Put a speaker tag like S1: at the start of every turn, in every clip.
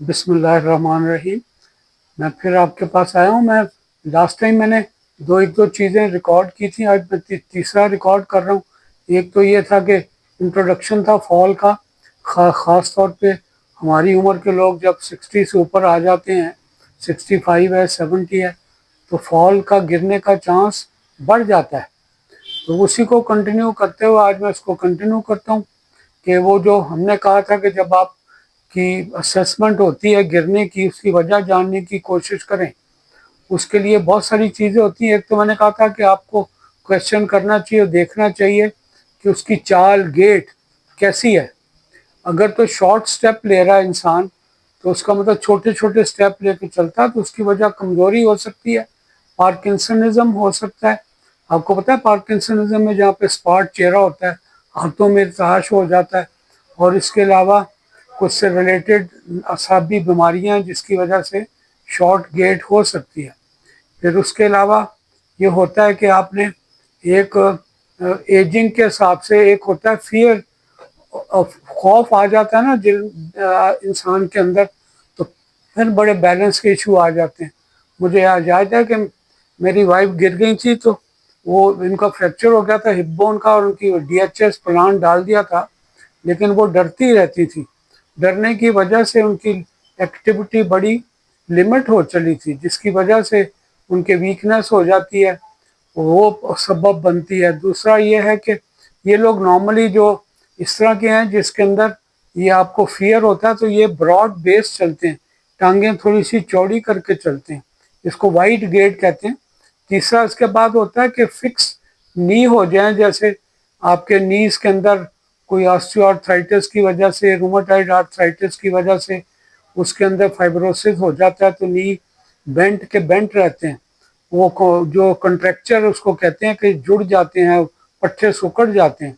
S1: بسم اللہ الرحمن الرحیم۔ میں پھر آپ کے پاس آیا ہوں۔ میں لاسٹ ٹائم میں نے ایک دو چیزیں ریکارڈ کی تھیں، آج میں تیسرا ریکارڈ کر رہا ہوں۔ ایک تو یہ تھا کہ انٹروڈکشن تھا فال کا، خاص طور پہ ہماری عمر کے لوگ جب 60 سے اوپر آ جاتے ہیں، 65 ہے 70 ہے، تو فال کا گرنے کا چانس بڑھ جاتا ہے۔ تو اسی کو کنٹینیو کرتے ہوئے آج میں اس کو کنٹینیو کرتا ہوں کہ وہ جو ہم نے کہا تھا کہ جب آپ کی اسیسمنٹ ہوتی ہے گرنے کی، اس کی وجہ جاننے کی کوشش کریں۔ اس کے لیے بہت ساری چیزیں ہوتی ہیں۔ ایک تو میں نے کہا تھا کہ آپ کو کویشچن کرنا چاہیے، دیکھنا چاہیے کہ اس کی چال گیٹ کیسی ہے۔ اگر تو شارٹ سٹیپ لے رہا ہے انسان تو اس کا مطلب چھوٹے چھوٹے سٹیپ لے کے چلتا ہے، تو اس کی وجہ کمزوری ہو سکتی ہے، پارکنسنزم ہو سکتا ہے۔ آپ کو پتا ہے پارکنسنزم میں جہاں پہ اسپاٹ چہرہ ہوتا ہے، ہاتھوں میں ارتعاش ہو جاتا ہے، اور اس کے علاوہ کچھ سے ریلیٹڈ اعصابی بیماریاں جس کی وجہ سے شارٹ گیٹ ہو سکتی ہے۔ پھر اس کے علاوہ یہ ہوتا ہے کہ آپ نے ایک ایجنگ کے حساب سے ایک ہوتا ہے فیئر، خوف آ جاتا ہے نا انسان کے اندر، تو پھر بڑے بیلنس کے ایشو آ جاتے ہیں۔ مجھے یاد ہے کہ میری وائف گر گئی تھی، تو وہ ان کا فریکچر ہو گیا تھا ہپ بون کا، اور ان کی DHS پلانٹ ڈال دیا تھا، لیکن وہ ڈرتی رہتی تھی۔ ڈرنے کی وجہ سے ان کی ایکٹیویٹی بڑی لمٹ ہو چلی تھی، جس کی وجہ سے ان کے ویکنس ہو جاتی ہے، وہ سبب بنتی ہے۔ دوسرا یہ ہے کہ یہ لوگ نارملی جو اس طرح کے ہیں جس کے اندر یہ آپ کو فیئر ہوتا ہے، تو یہ براڈ بیس چلتے ہیں، ٹانگیں تھوڑی سی چوڑی کر کے چلتے ہیں، اس کو وائٹ گیٹ کہتے ہیں۔ تیسرا اس کے بعد ہوتا ہے کہ فکس نی ہو جائیں، جیسے آپ کے نیز کے اندر کوئی آسٹیو آرتھرائٹس کی وجہ سے، روماٹائڈ آرتھرائٹس کی وجہ سے اس کے اندر فائبروسس ہو جاتا ہے، تو نی بینٹ کے بینٹ رہتے ہیں، وہ جو کنٹریکچر اس کو کہتے ہیں کہ جڑ جاتے ہیں، پٹھے سکڑ جاتے ہیں،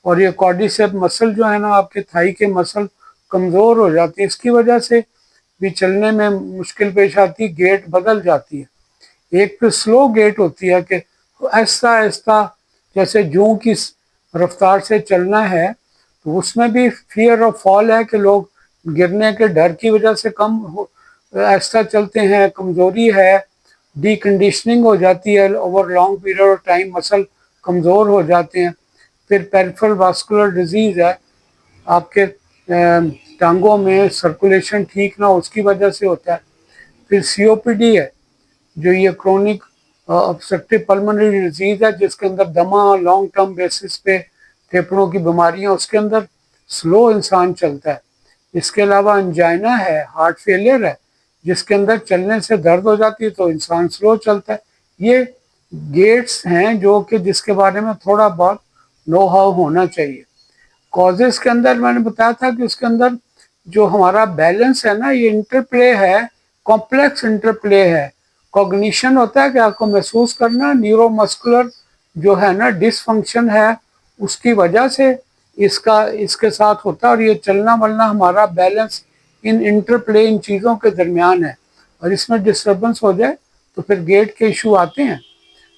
S1: اور یہ کارڈیسیپ مسل جو ہے نا آپ کے تھائی کے مسل کمزور ہو جاتی ہے، اس کی وجہ سے بھی چلنے میں مشکل پیش آتی، گیٹ بدل جاتی ہے۔ ایک پہ سلو گیٹ ہوتی ہے کہ آہستہ آہستہ جیسے جوں کی رفتار سے چلنا ہے، تو اس میں بھی فیئر آف فال ہے کہ لوگ گرنے کے ڈر کی وجہ سے آہستہ چلتے ہیں، کمزوری ہے، ڈی کنڈیشننگ ہو جاتی ہے، over long period of time مسل کمزور ہو جاتے ہیں۔ پھر پیریفرل واسکولر ڈیزیز ہے، آپ کے ٹانگوں میں سرکولیشن ٹھیک نہ ہو، اس کی وجہ سے ہوتا ہے۔ پھر COPD ہے، جو یہ کرونک obstructive pulmonary ڈیزیز ہے، جس کے اندر دمہ لانگ ٹرم بیسس پہ پھیپھڑوں کی بیماریاں، اس کے اندر سلو انسان چلتا ہے۔ اس کے علاوہ انجائنا ہے، ہارٹ فیلئر ہے، جس کے اندر چلنے سے درد ہو جاتی ہے تو انسان سلو چلتا ہے۔ یہ گیٹس ہیں جو کہ جس کے بارے میں تھوڑا بہت نو ہاؤ ہونا چاہیے۔ کازز کے اندر میں نے بتایا تھا کہ اس کے اندر جو ہمارا بیلنس ہے نا، یہ انٹرپلے ہے، کمپلیکس انٹرپلے ہے۔ کوگنیشن ہوتا ہے کہ آپ کو محسوس کرنا، نیورو مسکولر جو ہے نا ڈس فنکشن ہے، اس کی وجہ سے اس کے ساتھ ہوتا ہے، اور یہ چلنا ولنا ہمارا بیلنس ان انٹرپلے ان چیزوں کے درمیان ہے، اور اس میں ڈسٹربنس ہو جائے تو پھر گیٹ کے ایشو آتے ہیں۔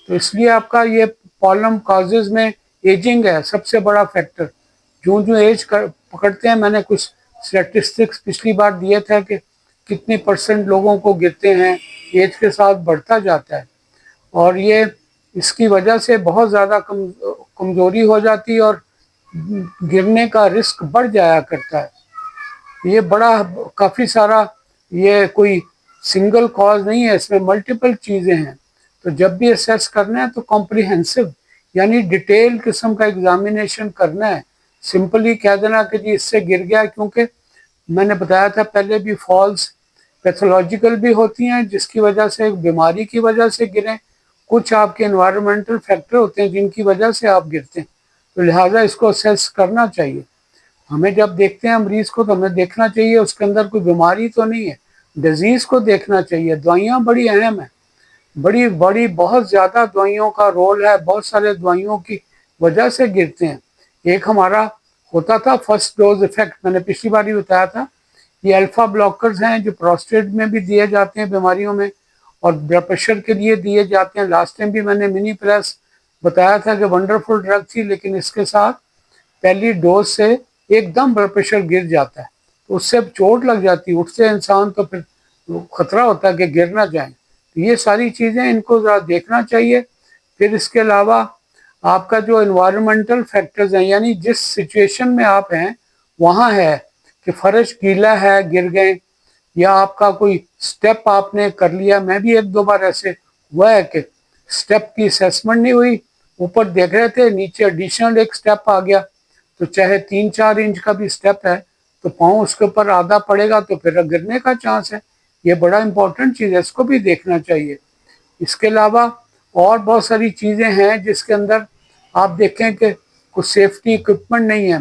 S1: تو اس لیے آپ کا یہ پرابلم کازز میں ایجنگ ہے سب سے بڑا فیکٹر۔ جو ایج پکڑتے ہیں، میں نے کچھ اسٹیٹسٹکس پچھلی بار دیے تھے کہ کتنی % لوگوں کو گرتے ہیں، ایج کے ساتھ بڑھتا جاتا ہے، اور یہ اس کی وجہ سے بہت زیادہ کمزوری ہو جاتی ہے، اور گرنے کا رسک بڑھ جایا کرتا ہے۔ یہ بڑا کافی سارا، یہ کوئی سنگل کاز نہیں ہے، اس میں ملٹیپل چیزیں ہیں۔ تو جب بھی اسیس کرنا ہے تو کمپریہنسو، یعنی ڈیٹیل قسم کا ایگزامینیشن کرنا ہے۔ سمپلی کہہ دینا کہ جی اس سے گر گیا، کیونکہ میں نے بتایا تھا پہلے بھی فالز پیتھولوجیکل بھی ہوتی ہیں، جس کی وجہ سے ایک بیماری کی وجہ سے گریں، کچھ آپ کے انوائرمنٹل فیکٹر ہوتے ہیں جن کی وجہ سے آپ گرتے ہیں، تو لہٰذا اس کو اسیس کرنا چاہیے۔ ہمیں جب دیکھتے ہیں مریض کو تو ہمیں دیکھنا چاہیے اس کے اندر کوئی بیماری تو نہیں ہے، ڈیزیز کو دیکھنا چاہیے۔ دوائیاں بڑی اہم ہیں، بڑی بڑی بہت زیادہ دوائیوں کا رول ہے، بہت سارے دوائیوں کی وجہ سے گرتے ہیں۔ ایک ہمارا ہوتا تھا فرسٹ ڈوز ایفیکٹ، میں نے پچھلی بار ہی بتایا تھا، یہ الفا بلاکرز ہیں جو پروسٹیٹ میں بھی دیے جاتے ہیں بیماریوں میں، اور بلڈ پریشر کے لیے دیے جاتے ہیں۔ لاسٹ ٹائم بھی میں نے منی پریس بتایا تھا کہ ونڈرفل ڈرگ تھی، لیکن اس کے ساتھ پہلی ڈوز سے ایک دم بلڈ پریشر گر جاتا ہے، تو اس سے چوٹ لگ جاتی، اٹھتے انسان تو پھر خطرہ ہوتا ہے کہ گر نہ جائیں. تو یہ ساری چیزیں ان کو ذرا دیکھنا چاہیے. پھر اس کے علاوہ آپ کا جو انوائرمنٹل فیکٹرز ہیں، یعنی جس سچویشن میں آپ ہیں وہاں ہے کہ فرش گیلا ہے گر گئے، یا آپ کا کوئی سٹیپ آپ نے کر لیا. میں بھی ایک دو بار ایسے ہوا ہے کہ سٹیپ کی اسیسمنٹ نہیں ہوئی، اوپر دیکھ رہے تھے نیچے ایڈیشنل ایک سٹیپ آ گیا، تو چاہے 3-4 انچ کا بھی سٹیپ ہے تو پاؤں اس کے اوپر آدھا پڑے گا تو پھر گرنے کا چانس ہے. یہ بڑا امپورٹنٹ چیز ہے، اس کو بھی دیکھنا چاہیے. اس کے علاوہ اور بہت ساری چیزیں ہیں جس کے اندر آپ دیکھیں کہ کچھ سیفٹی اکوپمنٹ نہیں ہے.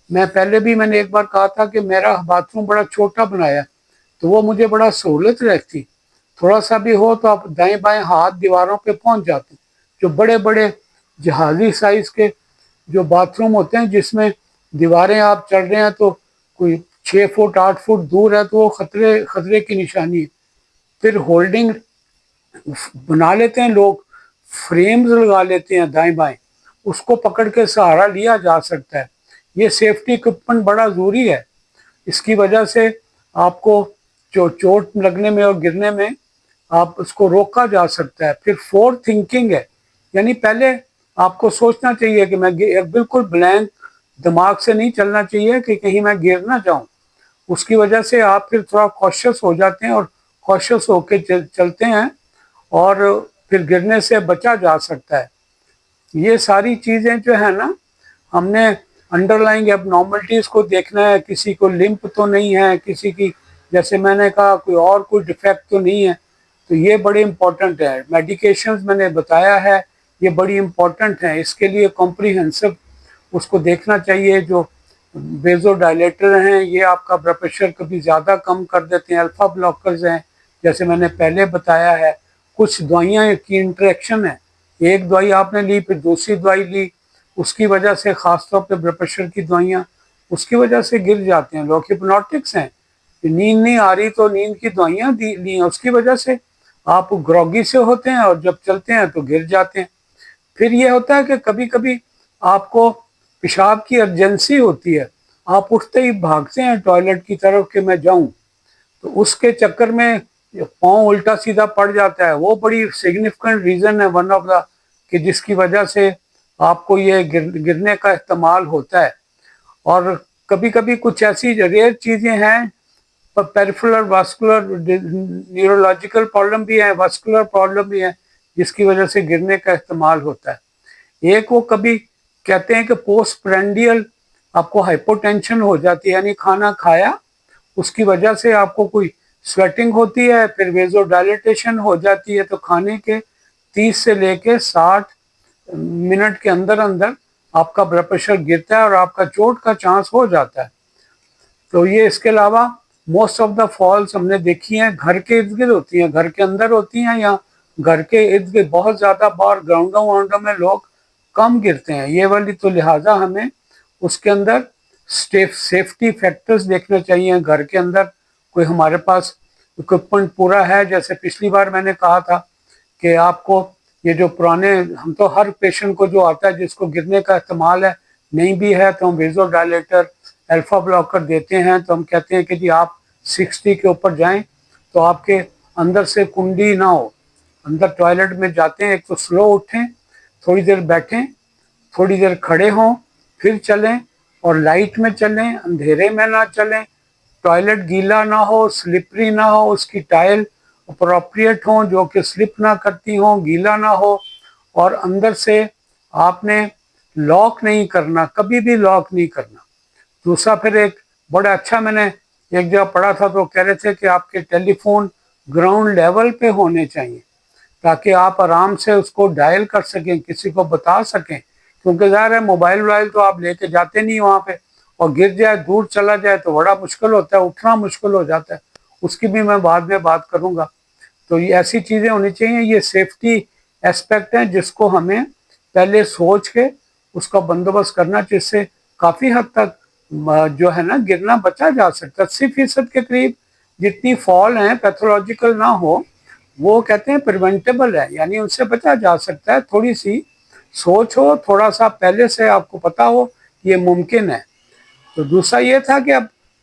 S1: میں نے ایک بار کہا تھا کہ میرا باتھ روم بڑا چھوٹا بنایا تو وہ مجھے بڑا سہولت رہتی، تھوڑا سا بھی ہو تو آپ دائیں بائیں ہاتھ دیواروں پہ پہنچ جاتے. جو بڑے بڑے جہازی سائز کے جو باتھ روم ہوتے ہیں جس میں دیواریں آپ چڑھ رہے ہیں تو کوئی 6 فٹ 8 فٹ دور ہے تو وہ خطرے کی نشانی ہے. پھر ہولڈنگ بنا لیتے ہیں لوگ، فریمز لگا لیتے ہیں دائیں بائیں، اس کو پکڑ کے سہارا لیا جا سکتا ہے. یہ سیفٹی اکوپمنٹ بڑا ضروری ہے. اس کی وجہ سے آپ کو جو چوٹ لگنے میں اور گرنے میں آپ اس کو روکا جا سکتا ہے. پھر فور تھنکنگ ہے، یعنی پہلے آپ کو سوچنا چاہیے کہ میں بالکل بلینک دماغ سے نہیں چلنا چاہیے کہ کہیں میں گر نہ جاؤں. اس کی وجہ سے آپ پھر تھوڑا کوشش ہو جاتے ہیں اور کوشش ہو کے چلتے ہیں اور پھر گرنے سے بچا جا سکتا ہے. یہ ساری چیزیں جو ہے نا، ہم نے انڈر لائنگ ایب نارملٹیز کو دیکھنا ہے. کسی کو لمپ تو نہیں ہے، کسی کی جیسے میں نے کہا کوئی ڈیفیکٹ تو نہیں ہے. تو یہ بڑی امپورٹنٹ ہے. میڈیکیشنز میں نے بتایا ہے یہ بڑی امپورٹنٹ ہیں. اس کے لیے کمپریہنسو اس کو دیکھنا چاہیے. جو بیزو ڈائلیٹر ہیں یہ آپ کا بلڈ پریشر کبھی زیادہ کم کر دیتے ہیں. الفا بلاکرز ہیں جیسے میں نے پہلے بتایا ہے. کچھ دوائیاں کی انٹریکشن ہے، ایک دوائی آپ نے لی پھر دوسری دوائی لی، اس کی وجہ سے خاص طور پہ بلڈ پریشر کی دوائیاں اس کی وجہ سے گر جاتے ہیں. لوگ ہپنوٹکس ہیں، نیند نہیں آ رہی تو نیند کی دوائیاں لی ہیں، اس کی وجہ سے آپ گروگی سے ہوتے ہیں اور جب چلتے ہیں تو گر جاتے ہیں. پھر یہ ہوتا ہے کہ کبھی کبھی آپ کو پیشاب کی ارجنسی ہوتی ہے، آپ اٹھتے ہی بھاگتے ہیں ٹوائلٹ کی طرف کہ میں جاؤں، تو اس کے چکر میں پاؤں الٹا سیدھا پڑ جاتا ہے. وہ بڑی سگنیفیکنٹ ریزن ہے ون آف دا کہ جس کی وجہ سے آپ کو یہ گرنے کا احتمال ہوتا ہے. اور کبھی کبھی کچھ ایسی ریئر چیزیں ہیں، پیریفرل واسکولر نیورولوجیکل پرابلم بھی ہے، واسکولر پرابلم بھی ہے جس کی وجہ سے گرنے کا احتمال ہوتا ہے. ایک وہ کبھی کہتے ہیں کہ پوسٹ پرینڈیل آپ کو ہائپوٹینشن ہو جاتی ہے، یعنی کھانا کھایا اس کی وجہ سے آپ کو کوئی سویٹنگ ہوتی ہے، پھر ویزو ڈائلیٹیشن ہو جاتی ہے، تو کھانے کے 30 سے لے کے 60 منٹ کے اندر اندر آپ کا بلڈ پریشر گرتا ہے اور آپ کا چوٹ کا چانس ہو جاتا ہے. تو یہ اس کے علاوہ موسٹ آف دا فالس ہم نے دیکھی ہیں گھر کے ارد گرد ہوتی ہیں، گھر کے اندر ہوتی ہیں یا گھر کے ارد گرد. بہت زیادہ باہر گراؤنڈوں وانڈوں میں لوگ کم گرتے ہیں یہ والی. تو لہٰذا ہمیں اس کے اندر سیفٹی فیکٹرز دیکھنے چاہیے. گھر کے اندر کوئی ہمارے پاس اکوپمنٹ پورا ہے، جیسے پچھلی بار میں نے کہا تھا کہ آپ کو یہ جو پرانے، ہم تو ہر پیشنٹ کو جو آتا ہے جس کو گرنے کا احتمال ہے نہیں بھی ہے تو ہم ویزو ڈائلیٹر الفا بلاکر دیتے ہیں. تو ہم کہتے ہیں کہ جی آپ 60 کے اوپر جائیں تو آپ کے اندر سے کنڈی نہ ہو. اندر ٹوائلٹ میں جاتے ہیں ایک تو سلو اٹھیں، تھوڑی دیر بیٹھیں، تھوڑی دیر کھڑے ہوں، پھر چلیں اور لائٹ میں چلیں، اندھیرے میں نہ چلیں. ٹوائلٹ گیلا نہ ہو، سلپری نہ ہو، اس کی ٹائل اپروپریٹ ہوں جو کہ سلپ نہ کرتی ہوں، گیلا نہ ہو. اور اندر سے آپ نے لاک نہیں کرنا، کبھی بھی لاک نہیں کرنا. دوسرا پھر ایک بڑا اچھا میں نے ایک جگہ پڑھا تھا تو کہہ رہے تھے کہ آپ کے ٹیلی فون گراؤنڈ لیول پہ ہونے چاہیے تاکہ آپ آرام سے اس کو ڈائل کر سکیں، کسی کو بتا سکیں. کیونکہ ظاہر ہے موبائل وائل تو آپ لے کے جاتے نہیں وہاں پہ، اور گر جائے دور چلا جائے تو بڑا مشکل ہوتا ہے، اٹھنا مشکل ہو جاتا ہے. اس کی بھی میں بعد میں بات کروں گا. تو یہ ایسی چیزیں ہونی چاہیے. یہ سیفٹی اسپیکٹ ہیں جس کو ہمیں پہلے سوچ کے اس کا بندوبست کرنا، جس سے کافی حد تک جو ہے نا گرنا بچا جا سکتا ہے. 80% کے قریب جتنی فال ہیں پیتھولوجیکل نہ ہو وہ کہتے ہیں پریونٹیبل ہے، یعنی ان سے بچا جا سکتا ہے. تھوڑی سی سوچ ہو، تھوڑا سا پہلے سے آپ کو پتا ہو یہ ممکن ہے. تو دوسرا یہ تھا کہ اب